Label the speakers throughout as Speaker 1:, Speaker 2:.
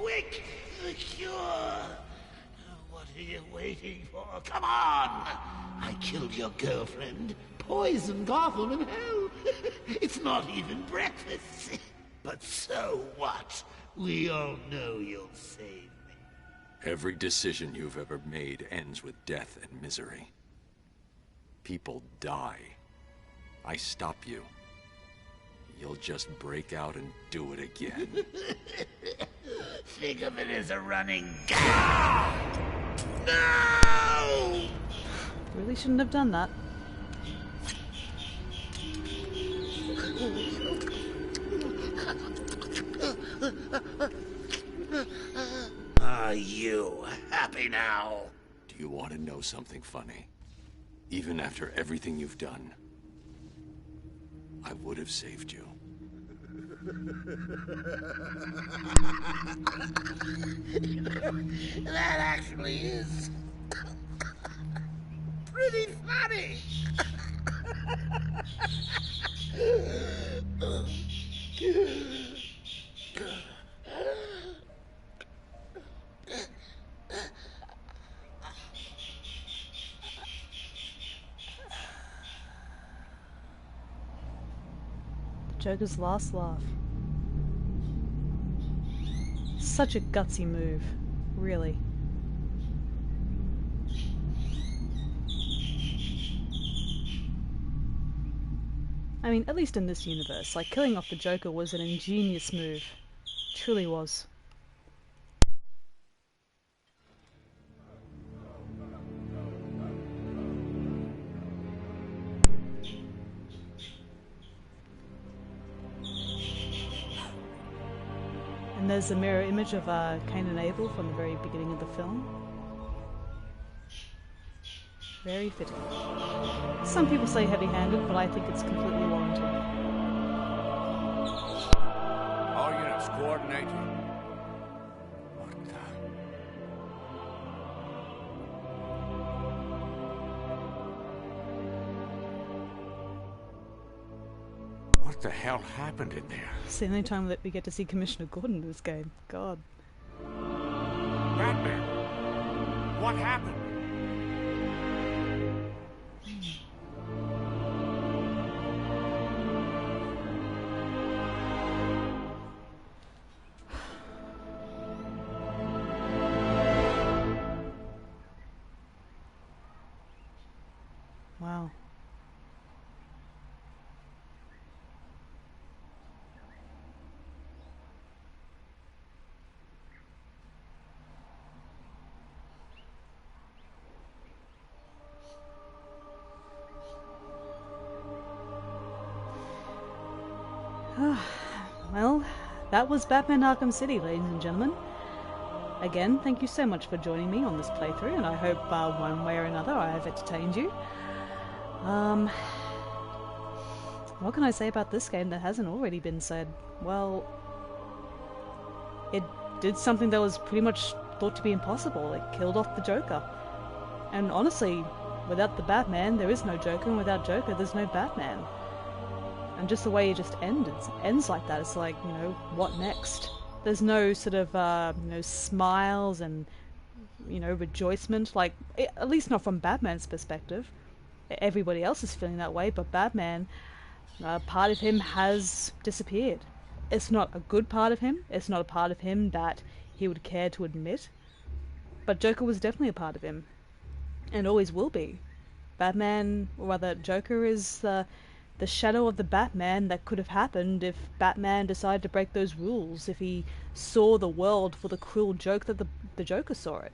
Speaker 1: Quick! The cure! What are you waiting for? Come on! I killed your girlfriend, poisoned Gotham and hell. It's not even breakfast. But so what? We all know you'll save me.
Speaker 2: Every decision you've ever made ends with death and misery. People die. I stop you. You'll just break out and do it again.
Speaker 1: Think of it as a running gag. No!
Speaker 3: Really shouldn't have done that.
Speaker 1: Are you happy now?
Speaker 2: Do you want to know something funny? Even after everything you've done, I would have saved you.
Speaker 1: That actually is pretty funny.
Speaker 3: Joker's last laugh. Such a gutsy move, really. I mean, at least in this universe, like, killing off the Joker was an ingenious move. Truly was. And there's a mirror image of Cain and Abel from the very beginning of the film. Very fitting. Some people say heavy-handed, but I think it's completely warranted.
Speaker 4: All units coordinate. What the hell happened in there?
Speaker 3: It's the only time that we get to see Commissioner Gordon in this game. God.
Speaker 4: Batman! What happened?
Speaker 3: Wow. Well, that was Batman Arkham City, ladies and gentlemen. Again, thank you so much for joining me on this playthrough, and I hope one way or another I have entertained you. What can I say about this game that hasn't already been said? Well, it did something that was pretty much thought to be impossible. It killed off the Joker. And honestly, without the Batman, there is no Joker, and without Joker, there's no Batman. And just the way it just ends like that, it's like, you know, what next? There's no sort of, you know, smiles and, you know, rejoicement, like, at least not from Batman's perspective. Everybody else is feeling that way, but Batman, part of him has disappeared. It's not a good part of him, it's not a part of him that he would care to admit, but Joker was definitely a part of him, and always will be. Batman, or rather Joker, is the shadow of the Batman that could have happened if Batman decided to break those rules, if he saw the world for the cruel joke that the Joker saw it.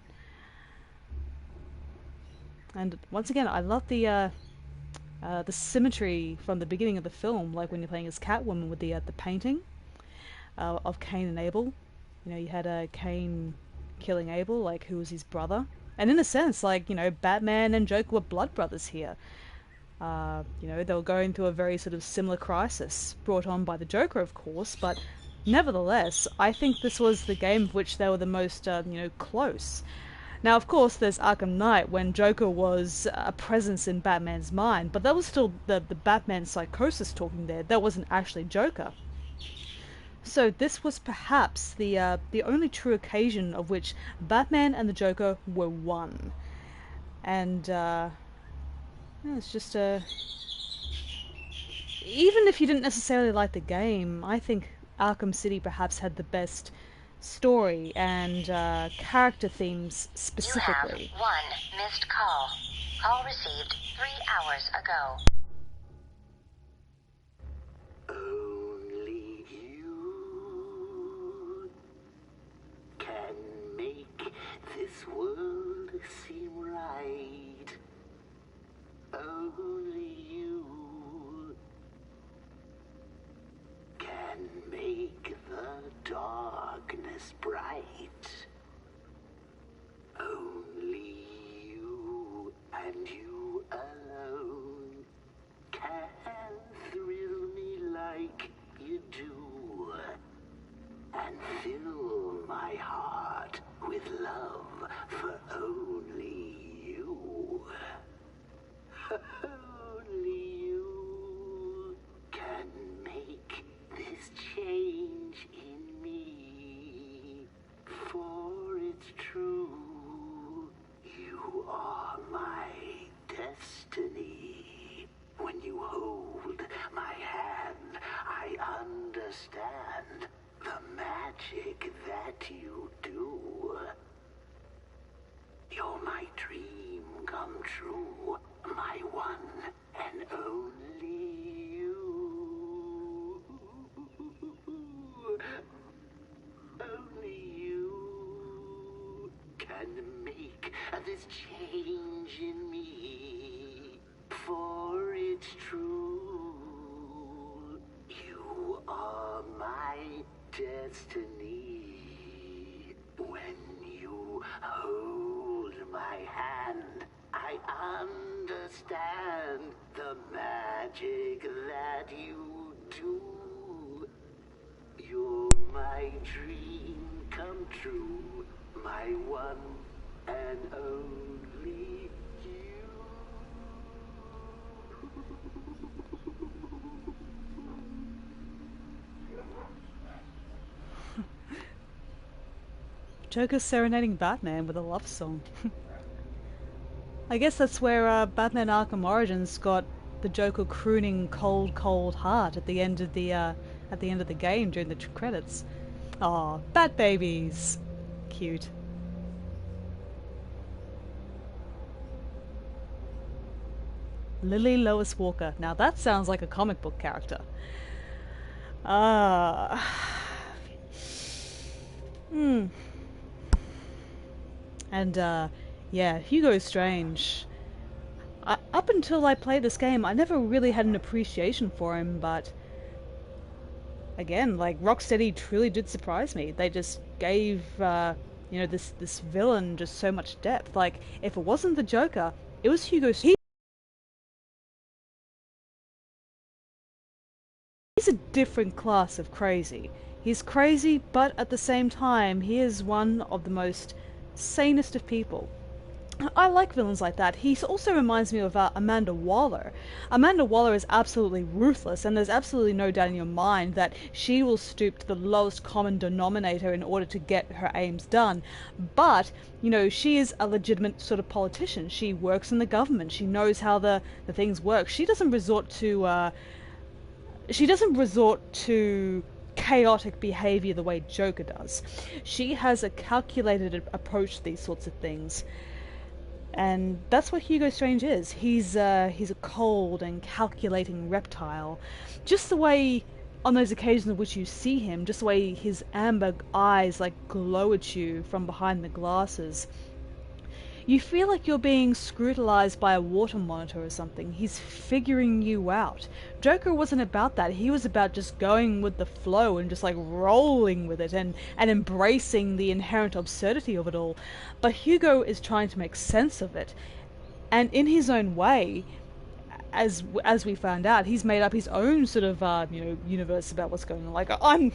Speaker 3: And once again, I love the symmetry from the beginning of the film, like when you're playing as Catwoman with the painting of Cain and Abel. You know, you had Cain killing Abel, like, who was his brother. And in a sense, like, you know, Batman and Joker were blood brothers here. You know, they were going through a very sort of similar crisis, brought on by the Joker, of course, but nevertheless, I think this was the game of which they were the most, you know, close. Now, of course, there's Arkham Knight, when Joker was a presence in Batman's mind, but that was still the Batman psychosis talking there. That wasn't actually Joker. So this was perhaps the only true occasion of which Batman and the Joker were one. And it's just a... Even if you didn't necessarily like the game, I think Arkham City perhaps had the best story and character themes specifically.
Speaker 5: You have one missed call. Call received 3 hours ago.
Speaker 1: Only you can make this world seem right. Only you can make the darkness bright. Only you and you alone can thrill me like you do, and fill my heart with love for only you. Only you can make this change in me, for it's true, you are my destiny. When you hold my hand, I understand the magic that you do. You're my dream come true, my one and only you. Only you can make this change in me, for it's true, you are my destiny. When you hold my hand, I understand the magic that you do. You're my dream come true, my one and only you.
Speaker 3: Joker serenading Batman with a love song. I guess that's where Batman Arkham Origins got the Joker crooning "Cold, Cold Heart" at the end of the game during the credits. Aw, Bat babies, cute. Lily Lois Walker. Now that sounds like a comic book character. And yeah, Hugo Strange. Up until I played this game, I never really had an appreciation for him, but again, like, Rocksteady truly did surprise me. They just gave you know, this villain just so much depth. Like, if it wasn't the Joker, it was Hugo Strange. He's a different class of crazy. He's crazy, but at the same time, he is one of the most sanest of people. I like villains like that. He also reminds me of Amanda Waller. Amanda Waller is absolutely ruthless, and there's absolutely no doubt in your mind that she will stoop to the lowest common denominator in order to get her aims done. But, you know, she is a legitimate sort of politician. She works in the government. She knows how the things work. She doesn't resort to chaotic behavior the way Joker does. She has a calculated approach to these sorts of things. And that's what Hugo Strange is. He's a cold and calculating reptile. Just the way, on those occasions in which you see him, just the way his amber eyes like glow at you from behind the glasses. You feel like you're being scrutinized by a water monitor or something. He's figuring you out. Joker wasn't about that. He was about just going with the flow and just like rolling with it and embracing the inherent absurdity of it all. But Hugo is trying to make sense of it. And in his own way, as we found out, he's made up his own sort of you know, universe about what's going on. Like, I'm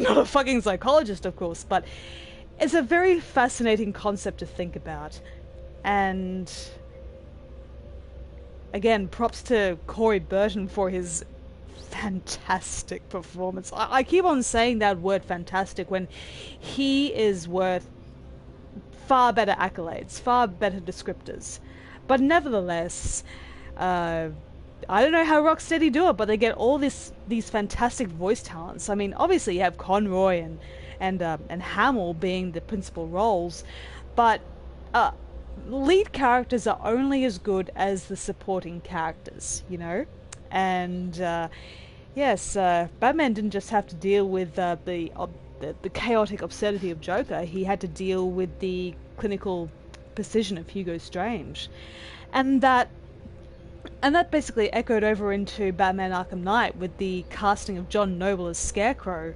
Speaker 3: not a fucking psychologist, of course, but it's a very fascinating concept to think about. And again, props to Corey Burton for his fantastic performance. I keep on saying that word fantastic when he is worth far better accolades, far better descriptors. But nevertheless, I don't know how Rocksteady do it, but they get all these fantastic voice talents. I mean, obviously you have Conroy and Hamill being the principal roles, but lead characters are only as good as the supporting characters, you know? And yes, Batman didn't just have to deal with the chaotic absurdity of Joker. He had to deal with the clinical precision of Hugo Strange, and that basically echoed over into Batman Arkham Knight with the casting of John Noble as Scarecrow.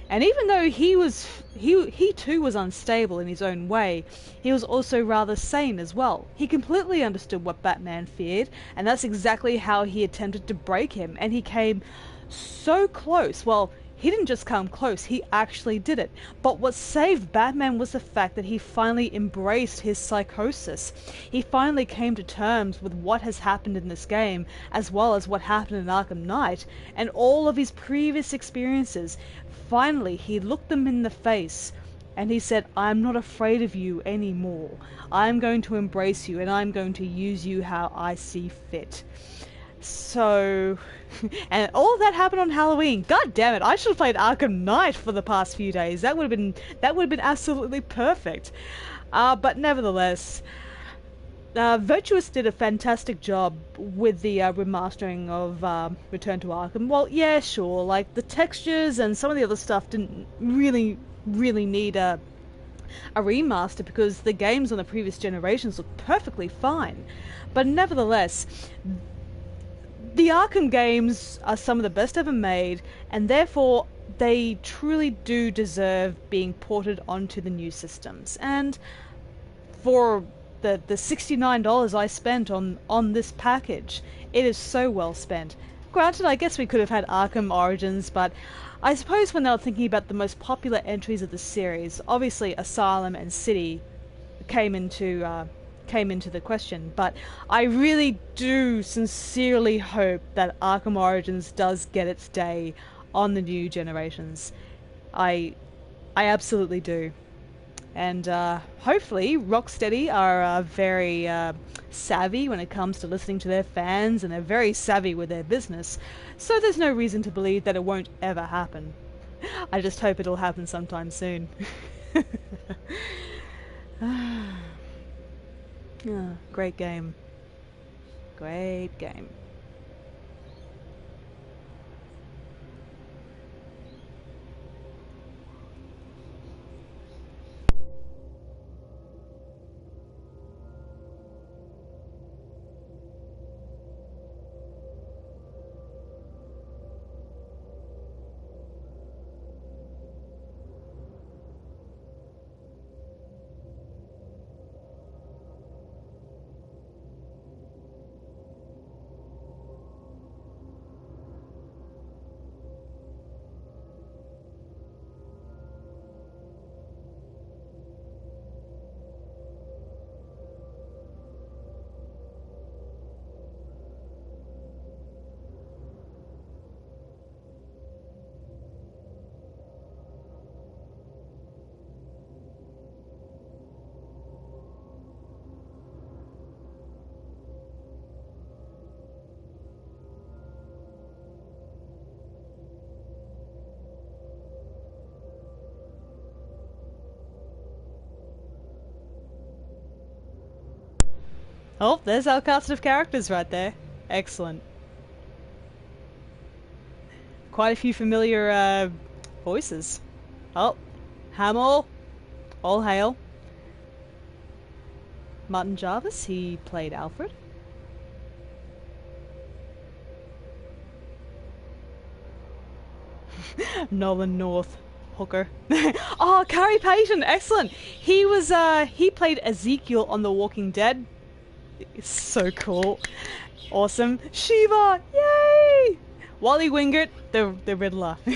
Speaker 3: And even though he too was unstable in his own way, he was also rather sane as well. He completely understood what Batman feared, and that's exactly how he attempted to break him. And he came so close. Well, he didn't just come close, he actually did it. But what saved Batman was the fact that he finally embraced his psychosis. He finally came to terms with what has happened in this game, as well as what happened in Arkham Knight, and all of his previous experiences. Finally, he looked them in the face, and he said, I'm not afraid of you anymore. I'm going to embrace you, and I'm going to use you how I see fit. So, and all of that happened on Halloween. God damn it! I should have played Arkham Knight for the past few days. That would have been absolutely perfect. But nevertheless, Virtuous did a fantastic job with the remastering of Return to Arkham. Well, yeah, sure. Like the textures and some of the other stuff didn't really need a remaster because the games on the previous generations look perfectly fine. But nevertheless, the Arkham games are some of the best ever made, and therefore they truly do deserve being ported onto the new systems. And for the $69 I spent on this package, it is so well spent. Granted, I guess we could have had Arkham Origins, but I suppose when they were thinking about the most popular entries of the series, obviously Asylum and City came into the question, but I really do sincerely hope that Arkham Origins does get its day on the new generations. I absolutely do. And hopefully Rocksteady are very savvy when it comes to listening to their fans, and they're very savvy with their business, so there's no reason to believe that it won't ever happen. I just hope it'll happen sometime soon. Great game. Great game. Oh, there's our cast of characters right there. Excellent. Quite a few familiar voices. Oh, Hamill. All hail. Martin Jarvis, he played Alfred. Nolan North. Hooker. Oh, Carrie Payton, excellent. He was he played Ezekiel on The Walking Dead. It's so cool. Awesome. Shiva, yay! Wally Wingert, the Riddler.